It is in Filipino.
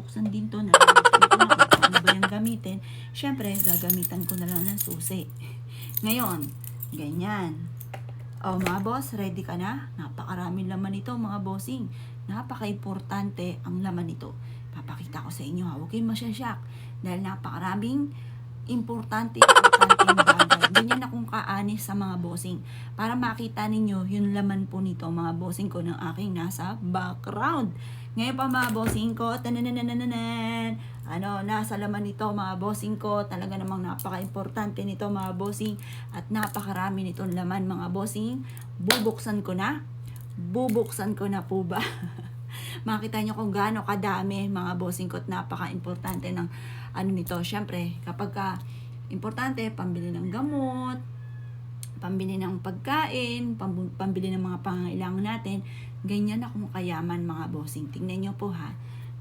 bubuksan din to. Nalalaman ko na kung ano ba yung gamitin. Siyempre, gagamitan ko na lang ng susi. Ngayon, ganyan. O mga boss, ready ka na? Napakaraming laman nito mga bossing. Napaka-importante ang laman nito. Papakita ko sa inyo ha. Huwag kayong masyasyak. Dahil napakaraming importante bagay. Ganyan akong kaanis sa mga bossing. Para makita ninyo yung laman po nito mga bossing ko ng aking nasa background. Ngayon pa mga bossing ko, nasa laman nito mga bossing ko. Talaga namang napaka-importante nito mga bossing. At napakarami nitong laman mga bossing. Bubuksan ko na. Bubuksan ko na po ba? Makita nyo kung gaano kadami mga bossing ko at napaka-importante ng nito. Syempre, kapag importante, pambili ng gamot, pambili ng pagkain, pambili ng mga pangangailangan natin, ganyan akong kayaman mga bossing. Tingnan nyo po ha.